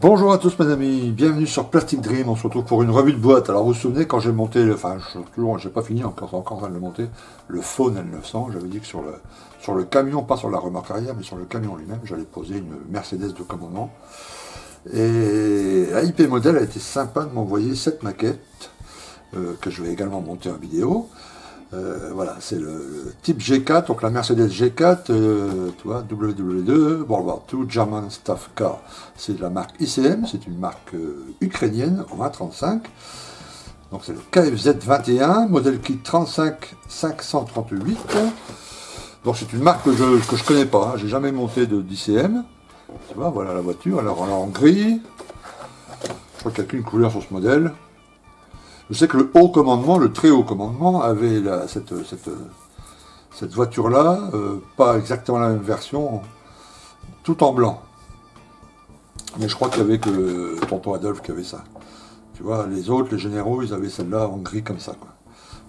Bonjour à tous mes amis, bienvenue sur Plastic Dream, on se retrouve pour une revue de boîte. Alors vous vous souvenez quand j'ai monté, j'ai pas fini encore en train de le monter, le Faune L900, j'avais dit que sur le camion, pas sur la remorque arrière, mais sur le camion lui-même, j'allais poser une Mercedes de commandement. Et AIP Model a été sympa de m'envoyer cette maquette, que je vais également monter en vidéo. Voilà, c'est le type G4, donc la Mercedes G4, tu vois, WW2, World War II, German Staff Car. C'est de la marque ICM, c'est une marque ukrainienne en 1.35. Donc c'est le KFZ21, modèle kit 35 538. Donc c'est une marque que je connais pas, hein, j'ai jamais monté d'ICM. Tu vois, voilà la voiture, alors on est en gris. Je crois qu'il n'y a qu'une couleur sur ce modèle. Je sais que le haut commandement, le très haut commandement, avait cette voiture-là, pas exactement la même version, tout en blanc. Mais je crois qu'il y avait que tonton Adolphe qui avait ça. Tu vois, les autres, les généraux, ils avaient celle-là en gris comme ça, quoi.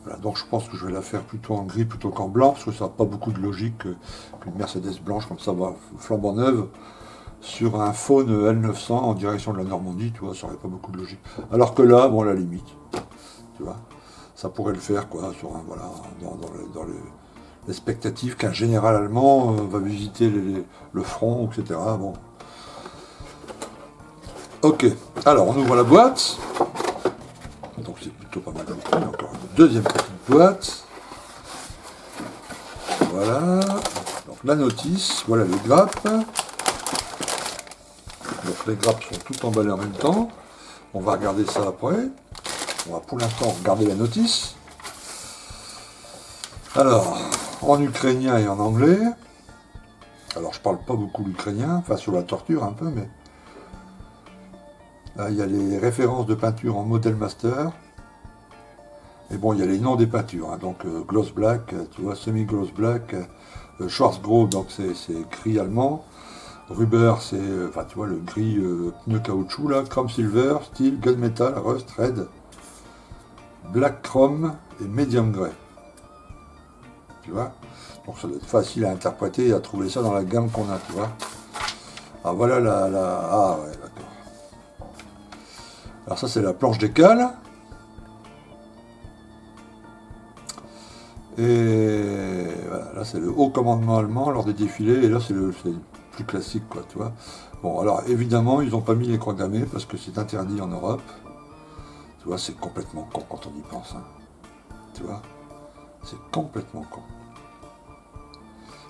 Voilà, donc je pense que je vais la faire plutôt en gris plutôt qu'en blanc, parce que ça n'a pas beaucoup de logique qu'une Mercedes blanche comme ça, flambant neuve, sur un Faune L900 en direction de la Normandie, tu vois, ça n'aurait pas beaucoup de logique. Alors que là, bon, à la limite. Tu vois, ça pourrait le faire quoi, sur un, voilà, dans l'expectative qu'un général allemand va visiter le front, etc. Bon. Ok, alors on ouvre la boîte. Donc c'est plutôt pas mal. Encore une deuxième petite boîte. Voilà. Donc la notice, voilà les grappes. Donc les grappes sont toutes emballées en même temps. On va regarder ça après. On va pour l'instant regarder la notice. Alors, en ukrainien et en anglais. Alors, je parle pas beaucoup l'ukrainien, enfin sur la torture un peu, mais là, il y a les références de peinture en Model Master. Et bon, il y a les noms des peintures, hein, donc Gloss Black, tu vois, Semi-Gloss Black, Schwarzgrau, donc c'est gris allemand. Ruber, c'est, enfin tu vois, le gris pneu caoutchouc là, Chrome Silver, Steel, Gunmetal, Rust, Red. Black Chrome et Medium Grey. Tu vois? Donc ça doit être facile à interpréter et à trouver ça dans la gamme qu'on a, tu vois? Ah voilà Ah ouais, d'accord. Alors ça c'est la planche d'écale. Et voilà, là c'est le haut commandement allemand lors des défilés, et là c'est le plus classique, quoi, tu vois? Bon, alors évidemment ils n'ont pas mis les croix gammées parce que c'est interdit en Europe. Tu vois, c'est complètement con quand on y pense, hein. Tu vois, c'est complètement con.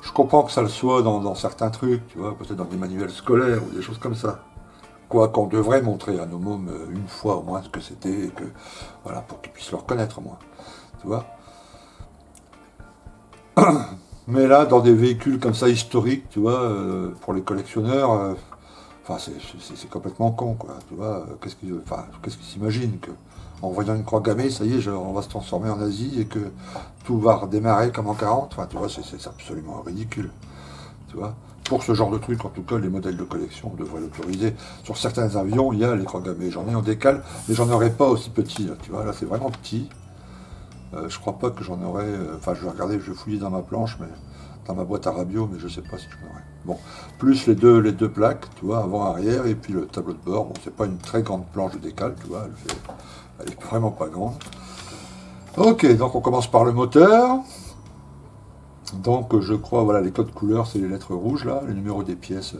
Je comprends que ça le soit dans certains trucs, tu vois, peut-être dans des manuels scolaires ou des choses comme ça. Quoi qu'on devrait montrer à nos mômes une fois au moins ce que c'était, et que, voilà, pour qu'ils puissent le reconnaître au moins. Tu vois. Mais là, dans des véhicules comme ça historiques, tu vois, pour les collectionneurs, enfin, c'est complètement con, quoi. Tu vois, qu'est-ce qu'ils s'imaginent que, en voyant une croix gammée, ça y est, on va se transformer en Asie et que tout va redémarrer comme en 40. Enfin, tu vois, c'est absolument ridicule. Tu vois. Pour ce genre de truc, en tout cas, les modèles de collection devraient l'autoriser. Sur certains avions, il y a les croix gammées. J'en ai en décale, mais j'en aurais pas aussi petit. Là, tu vois, là, c'est vraiment petit. Je crois pas que j'en aurais. Enfin, je vais regarder, je vais fouiller dans ma planche, mais dans ma boîte à radio, mais je sais pas si j'en aurais. Bon, plus les deux plaques, tu vois, avant, arrière, et puis le tableau de bord. Bon, c'est pas une très grande planche de décale, tu vois, elle est vraiment pas grande. Ok, donc on commence par le moteur. Donc je crois, voilà, les codes couleurs, c'est les lettres rouges là, les numéros des pièces.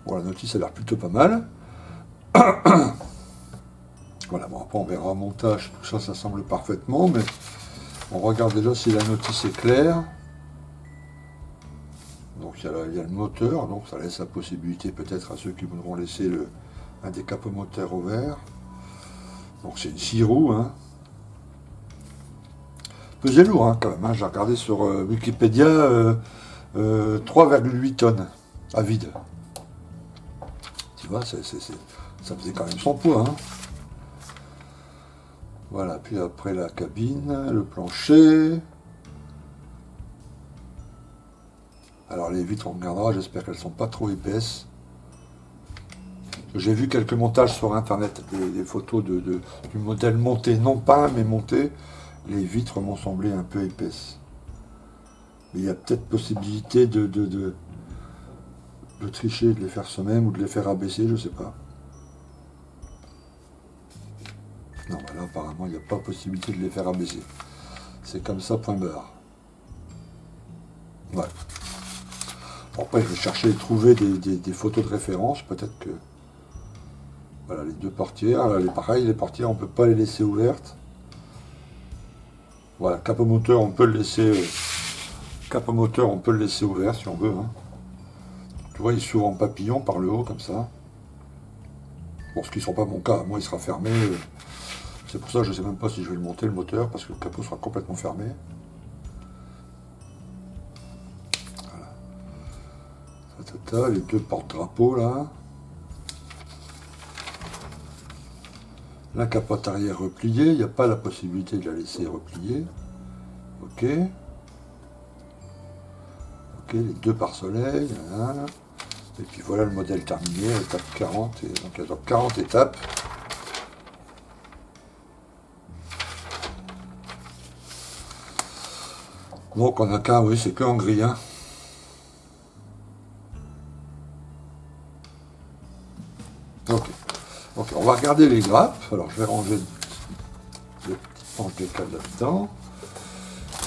Bon, la notice a l'air plutôt pas mal. Voilà, bon, après on verra en montage, tout ça, ça semble parfaitement, mais on regarde déjà si la notice est claire. Donc il y a le moteur, donc ça laisse la possibilité peut-être à ceux qui voudront laisser un décapomoteur ouvert. Donc c'est une 6 roues, hein. Pesait lourd, hein, quand même, hein. J'ai regardé sur Wikipédia, 3,8 tonnes à vide. Tu vois, ça faisait quand même son poids, hein. Voilà, puis après la cabine, le plancher. Alors les vitres, on regardera, j'espère qu'elles sont pas trop épaisses. J'ai vu quelques montages sur internet, des photos du modèle monté, non pas mais monté. Les vitres m'ont semblé un peu épaisses. Mais il y a peut-être possibilité de tricher, de les faire soi-même ou de les faire abaisser, je sais pas. Non, bah là, apparemment, il n'y a pas possibilité de les faire abaisser. C'est comme ça, point barre. Ouais. Bon, après, je vais chercher et trouver des photos de référence. Peut-être que... Voilà, les deux portières. Là, pareil, les portières, on ne peut pas les laisser ouvertes. Voilà, capot moteur, on peut le laisser... capot moteur, on peut le laisser ouvert si on veut. Hein. Tu vois, il s'ouvre en papillon par le haut, comme ça. Bon, ce qui ne sera pas mon cas. Moi, il sera fermé. C'est pour ça que je ne sais même pas si je vais le monter, le moteur, parce que le capot sera complètement fermé. Voilà. Les deux porte-drapeaux, là. La capote arrière repliée, il n'y a pas la possibilité de la laisser replier. Ok. Ok, les deux pare-soleil. Voilà. Et puis voilà le modèle terminé, étape 40. Et donc il y a 40 étapes. Donc on a qu'un, oui, c'est que en gris. Hein. Ok. Ok, on va regarder les grappes. Alors je vais ranger le petit pan de câble là-dedans.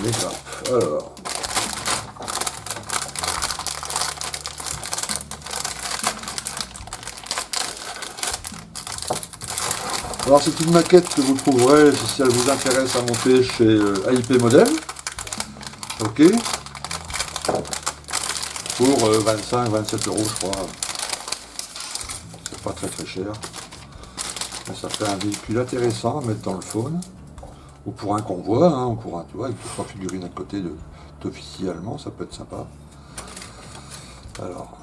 Les grappes. Alors. Alors c'est une maquette que vous trouverez si elle vous intéresse à monter chez AIP Model. Ok. Pour 25-27 euros je crois. C'est pas très cher. Mais ça fait un véhicule intéressant à mettre dans le faune. Ou pour un convoi, hein, ou pour un, tu vois, avec 2-3 figurines à côté d'officiers allemands, ça peut être sympa. Alors.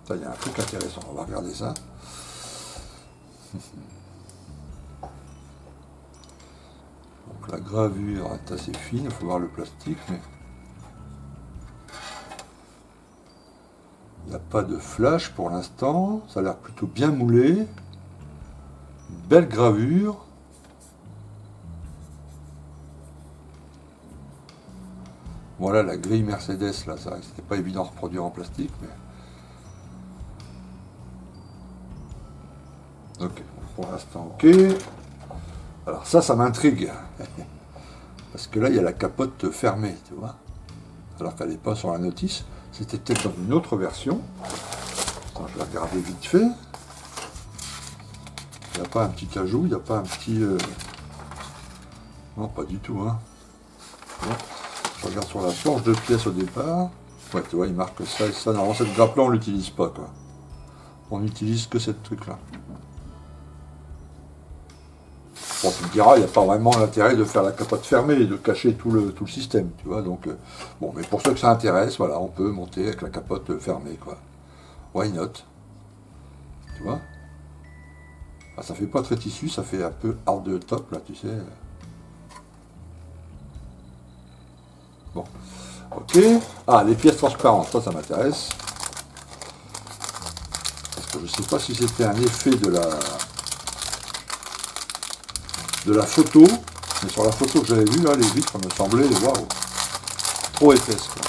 Ça, il y a un truc intéressant, on va regarder ça. Donc la gravure est assez fine, il faut voir le plastique, mais il n'y a pas de flash pour l'instant, ça a l'air plutôt bien moulé. Une belle gravure. Voilà la grille Mercedes, là, ça c'était pas évident à reproduire en plastique, mais. Ok, pour l'instant, ok. Alors ça m'intrigue. Parce que là, il y a la capote fermée, tu vois. Alors qu'elle n'est pas sur la notice. C'était peut-être dans une autre version. Attends, je vais regarder vite fait. Il n'y a pas un petit ajout, il n'y a pas un petit... Non, pas du tout, hein. Bon, je regarde sur la planche de pièces au départ. Ouais, tu vois, il marque ça et ça. Normalement, cette grappe-là, on ne l'utilise pas, quoi. On n'utilise que cette truc-là. Bon, tu me diras, il n'y a pas vraiment l'intérêt de faire la capote fermée et de cacher tout le système, tu vois. Donc, bon, mais pour ceux que ça intéresse, voilà, on peut monter avec la capote fermée, quoi. Why not? Tu vois? Ah, ça fait pas très tissu, ça fait un peu hard top, là, tu sais. Bon, ok. Ah, les pièces transparentes, ça m'intéresse. Parce que je sais pas si c'était un effet de la photo, mais sur la photo que j'avais vue, là, les vitres me semblaient, waouh, trop épaisses, quoi.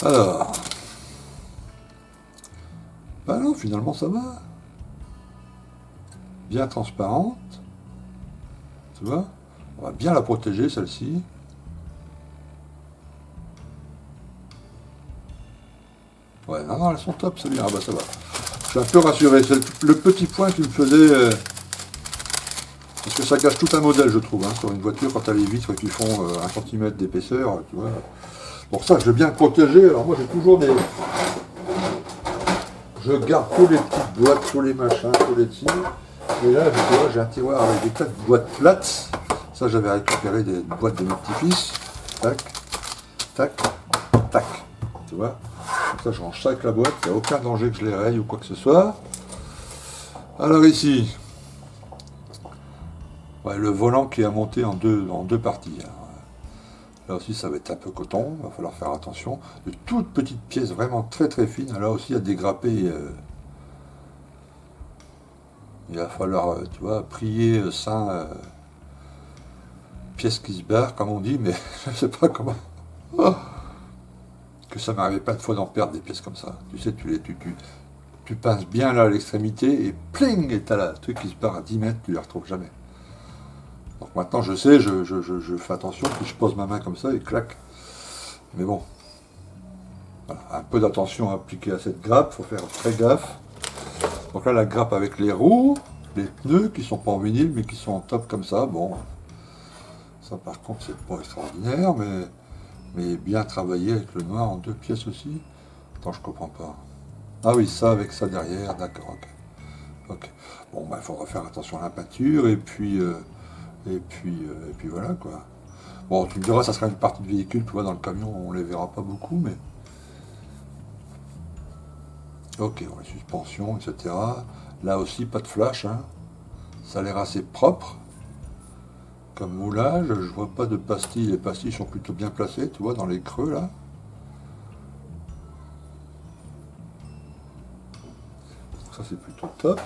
Alors, bah non, finalement ça va. Bien transparente, tu vois. On va bien la protéger, celle-ci. Ouais, non, elles sont top, c'est bien, ah bah ça va. Je suis un peu rassuré, c'est le petit point qui me faisait... parce que ça gâche tout un modèle, je trouve, hein, sur une voiture, quand tu as les vitres qui font 1 cm d'épaisseur, tu vois. Pour ça, je veux bien le protéger. Alors moi, j'ai toujours des... Je garde tous les petites boîtes, tous les machins, tous les petits. Et là, tu vois, j'ai un tiroir avec des tas de boîtes plates. Ça, j'avais récupéré des boîtes de mes petits-fils. Tac, tac, tac. Tu vois. Comme ça, je range ça avec la boîte. Il n'y a aucun danger que je les raye ou quoi que ce soit. Alors ici, ouais, le volant qui est monté en deux parties. Alors, là aussi, ça va être un peu coton. Il va falloir faire attention. De toutes petites pièces vraiment très très fines. Là aussi, il y a des grappés. Il va falloir, tu vois, prier saint... pièce qui se barre, comme on dit, mais je ne sais pas comment. Oh, que ça m'arrivait pas de fois d'en perdre des pièces comme ça. Tu sais, tu pinces bien là à l'extrémité et pling, et t'as le truc qui se barre à 10 mètres, tu ne les retrouves jamais. Donc maintenant je sais, je fais attention, puis je pose ma main comme ça et clac. Mais bon, voilà, un peu d'attention à appliquer à cette grappe, il faut faire très gaffe. Donc là la grappe avec les roues, les pneus qui sont pas en vinyle mais qui sont en top comme ça, bon, ça par contre c'est pas extraordinaire, mais bien travaillé avec le noir en 2 pièces aussi. Attends, je comprends pas. Ah oui, ça avec ça derrière, d'accord, ok. Ok. Bon, bah, il faudra faire attention à la peinture, et puis voilà, quoi. Bon, tu me diras, ça sera une partie de véhicule, tu vois, dans le camion, on les verra pas beaucoup, mais... Ok, bon, les suspensions, etc. Là aussi, pas de flash, hein. Ça a l'air assez propre, comme moulage. Je vois pas de pastilles, les pastilles sont plutôt bien placées, tu vois, dans les creux, là. Ça, c'est plutôt top.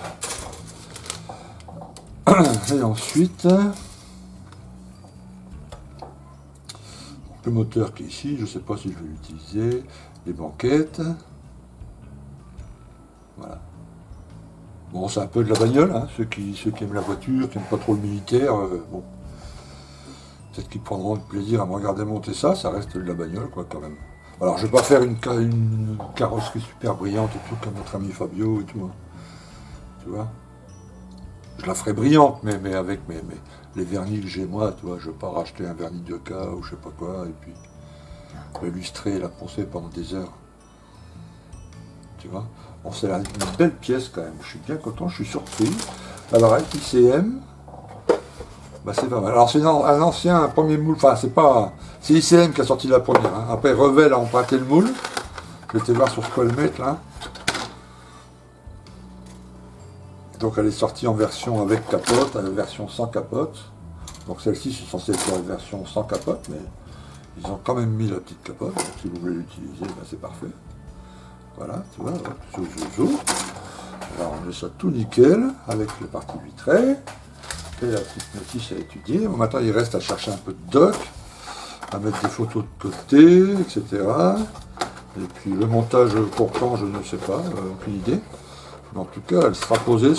Et ensuite, le moteur qui est ici, je ne sais pas si je vais l'utiliser, les banquettes. Voilà. Bon, c'est un peu de la bagnole, hein. Ceux qui aiment la voiture, qui n'aiment pas trop le militaire, bon, peut-être qu'ils prendront du plaisir à me regarder monter ça, ça reste de la bagnole, quoi, quand même. Alors, je ne vais pas faire une carrosserie super brillante et tout, comme notre ami Fabio et tout, hein. Tu vois. Je la ferai brillante, mais avec les vernis que j'ai moi, tu vois, je ne vais pas racheter un vernis 2K ou je sais pas quoi, et puis l'illustrer et la poncer pendant des heures. Tu vois. Bon, c'est une belle pièce quand même, je suis bien content, je suis surpris. Alors avec ICM, bah, c'est pas mal. Alors c'est un ancien, un premier moule, enfin c'est ICM qui a sorti la première, hein. Après Revel a emprunté le moule, je vais te voir sur ce qu'on le mettre là. Donc elle est sortie en version avec capote, version sans capote. Donc celle-ci c'est censé être la version sans capote, mais ils ont quand même mis la petite capote. Donc si vous voulez l'utiliser, ben c'est parfait. Voilà, tu vois, alors on met ça tout nickel, avec la partie vitrée, et la petite notice à étudier. Bon, maintenant il reste à chercher un peu de doc, à mettre des photos de côté, etc. Et puis le montage pour quand, je ne sais pas, aucune idée. En tout cas, elle sera posée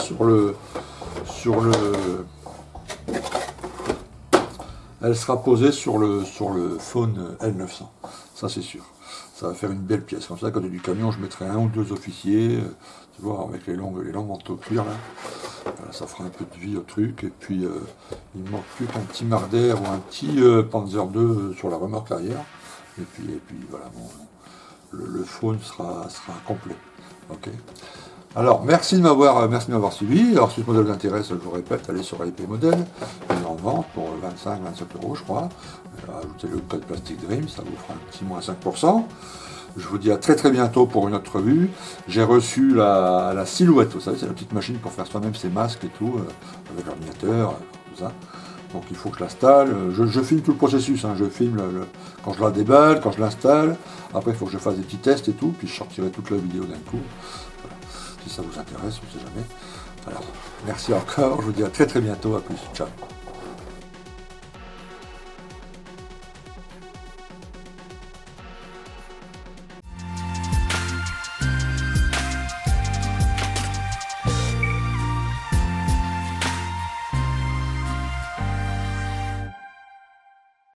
elle sera posée sur le Faune L900. Ça, c'est sûr. Ça va faire une belle pièce. Comme ça, à côté du camion, je mettrai 1 ou 2 officiers, tu vois, avec les longs manteaux cuir, là. Voilà, ça fera un peu de vie au truc. Et puis, il ne manque plus qu'un petit Marder ou un petit Panzer II sur la remorque arrière. Et puis voilà, bon, le Faune sera complet. Ok. Alors, merci de m'avoir suivi. Alors, si ce modèle vous intéresse, je vous répète, allez sur IP Modèle, il est en vente pour 25-27 €, je crois. Ajoutez le code Plastic Dream, ça vous fera un petit moins 5%. Je vous dis à très très bientôt pour une autre revue. J'ai reçu la silhouette, vous savez, c'est la petite machine pour faire soi-même ses masques et tout, avec l'ordinateur, tout ça. Donc il faut que je l'installe. Je filme tout le processus, hein. Je filme quand je la déballe, quand je l'installe. Après, il faut que je fasse des petits tests et tout, puis je sortirai toute la vidéo d'un coup. Voilà. Si ça vous intéresse, on ne sait jamais. Alors, merci encore, je vous dis à très très bientôt, à plus, ciao.